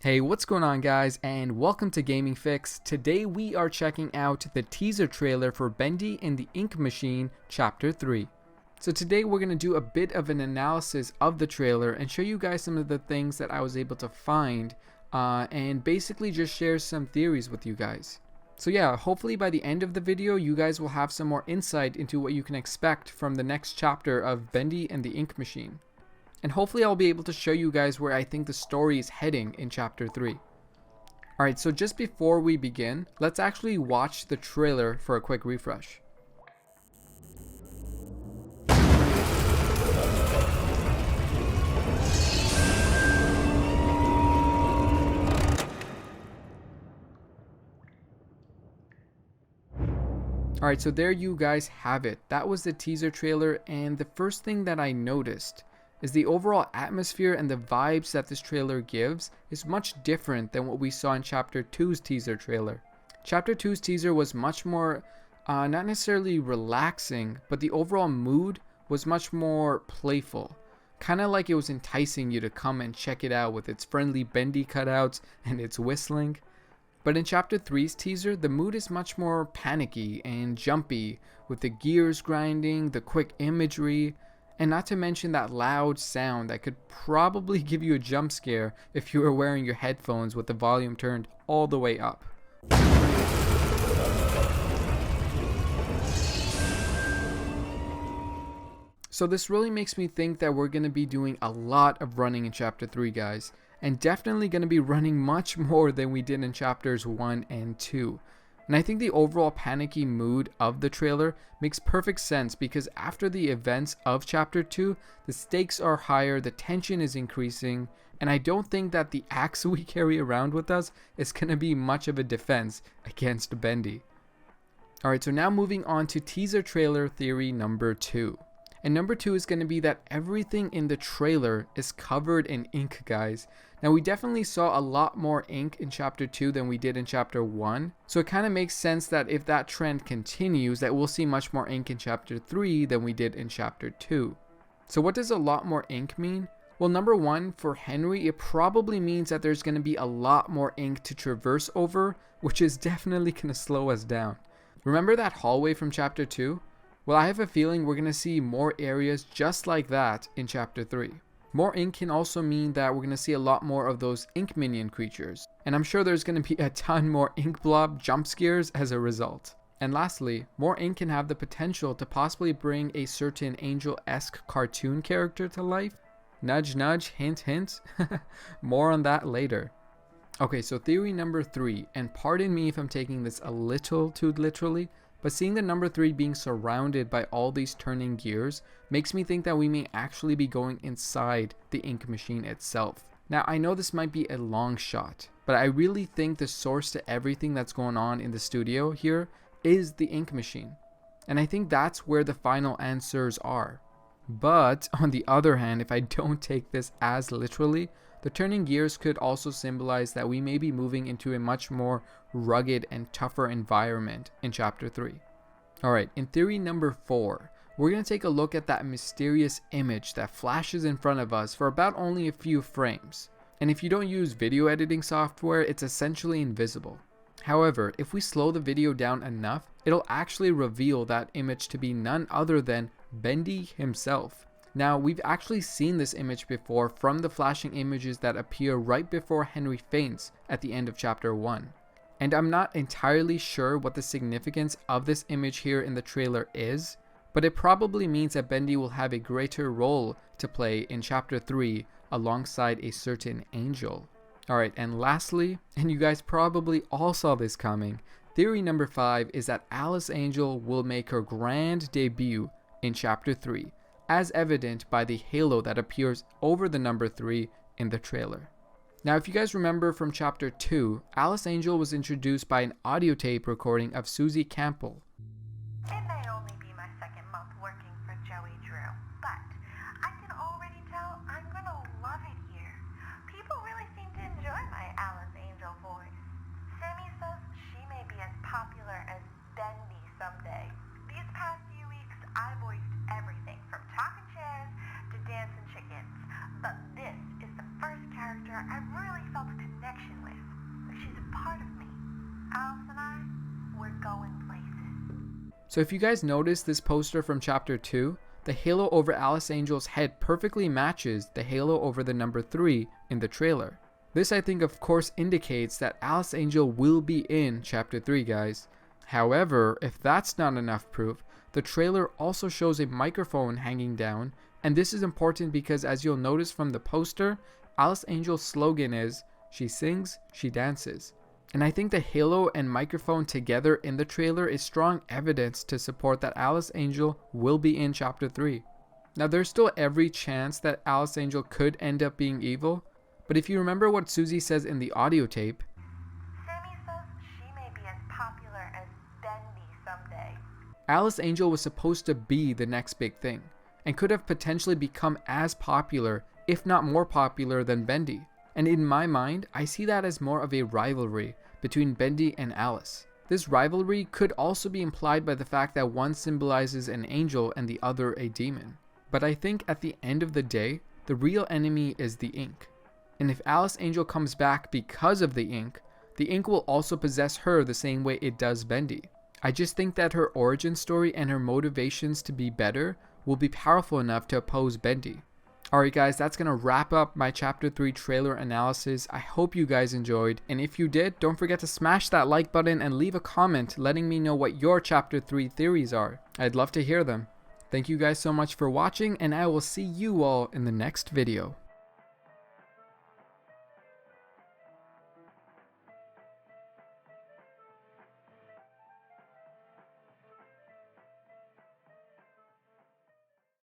Hey, what's going on guys, and welcome to Gaming Fix. Today we are checking out the teaser trailer for Bendy and the Ink Machine Chapter 3. So today we're going to do a bit of an analysis of the trailer and show you guys some of the things that I was able to find and basically just share some theories with you guys. So yeah, hopefully by the end of the video you guys will have some more insight into what you can expect from the next chapter of Bendy and the Ink Machine. And hopefully I'll be able to show you guys where I think the story is heading in Chapter 3. Alright, so just before we begin, let's actually watch the trailer for a quick refresh. Alright, so there you guys have it. That was the teaser trailer, and the first thing that I noticed is the overall atmosphere and the vibes that this trailer gives is much different than what we saw in Chapter 2's teaser trailer. Chapter 2's teaser was much more, not necessarily relaxing, but the overall mood was much more playful. Kind of like it was enticing you to come and check it out with its friendly Bendy cutouts and its whistling. But in Chapter 3's teaser, the mood is much more panicky and jumpy, with the gears grinding, the quick imagery, and not to mention that loud sound that could probably give you a jump scare if you were wearing your headphones with the volume turned all the way up. So this really makes me think that we're going to be doing a lot of running in Chapter 3, guys, and definitely going to be running much more than we did in Chapters 1 and 2. And I think the overall panicky mood of the trailer makes perfect sense because after the events of Chapter 2, the stakes are higher, the tension is increasing, and I don't think that the axe we carry around with us is going to be much of a defense against Bendy. Alright, so now moving on to teaser trailer theory number 2. And number 2 is going to be that everything in the trailer is covered in ink, guys. Now we definitely saw a lot more ink in Chapter 2 than we did in Chapter 1. So it kind of makes sense that if that trend continues, that we'll see much more ink in Chapter 3 than we did in Chapter 2. So what does a lot more ink mean? Well, number 1, for Henry, it probably means that there's going to be a lot more ink to traverse over, which is definitely going to slow us down. Remember that hallway from Chapter 2? Well, I have a feeling we're going to see more areas just like that in Chapter 3. More ink can also mean that we're going to see a lot more of those ink minion creatures. And I'm sure there's going to be a ton more ink blob jump scares as a result. And lastly, more ink can have the potential to possibly bring a certain angel-esque cartoon character to life. Nudge nudge, hint hint. More on that later. Okay, so theory number 3, and pardon me if I'm taking this a little too literally, but seeing the number 3 being surrounded by all these turning gears makes me think that we may actually be going inside the ink machine itself. Now I know this might be a long shot, but I really think the source to everything that's going on in the studio here is the ink machine. And I think that's where the final answers are. But on the other hand, if I don't take this as literally, the turning gears could also symbolize that we may be moving into a much more rugged and tougher environment in Chapter 3. Alright, in theory number 4, we're going to take a look at that mysterious image that flashes in front of us for about only a few frames. And if you don't use video editing software, it's essentially invisible. However, if we slow the video down enough, it'll actually reveal that image to be none other than Bendy himself. Now, we've actually seen this image before from the flashing images that appear right before Henry faints at the end of Chapter 1. And I'm not entirely sure what the significance of this image here in the trailer is, but it probably means that Bendy will have a greater role to play in Chapter 3 alongside a certain angel. Alright, and lastly, and you guys probably all saw this coming, theory number 5 is that Alice Angel will make her grand debut in Chapter 3. As evident by the halo that appears over the number 3 in the trailer. Now, if you guys remember from Chapter 2, Alice Angel was introduced by an audio tape recording of Susie Campbell. It may only be my second month working for Joey Drew, but I can already tell I'm gonna love it here. People really seem to enjoy my Alice Angel voice. Sammy says she may be as popular as Bendy someday. These past few weeks, I voiced everything from talking chairs to dancing chickens, but this is the first character I really felt a connection connection with. She's a part of me. Alice and I, we're going places. So if you guys notice this poster from chapter 2, the halo over Alice Angel's head perfectly matches the halo over the number 3 in the trailer. This I think of course indicates that Alice Angel will be in chapter 3, guys. However, if that's not enough proof, the trailer also shows a microphone hanging down, and this is important because as you'll notice from the poster, Alice Angel's slogan is, "She sings, she dances." And I think the halo and microphone together in the trailer is strong evidence to support that Alice Angel will be in chapter 3. Now there's still every chance that Alice Angel could end up being evil, but if you remember what Susie says in the audio tape, Sammy says she may be as popular as Bendy someday. Alice Angel was supposed to be the next big thing, and could have potentially become as popular, if not more popular than Bendy. And in my mind, I see that as more of a rivalry between Bendy and Alice. This rivalry could also be implied by the fact that one symbolizes an angel and the other a demon. But I think at the end of the day, the real enemy is the ink. And if Alice Angel comes back because of the ink will also possess her the same way it does Bendy. I just think that her origin story and her motivations to be better will be powerful enough to oppose Bendy. Alright guys, that's going to wrap up my chapter 3 trailer analysis. I hope you guys enjoyed, and if you did, don't forget to smash that like button and leave a comment letting me know what your chapter 3 theories are. I'd love to hear them. Thank you guys so much for watching, and I will see you all in the next video.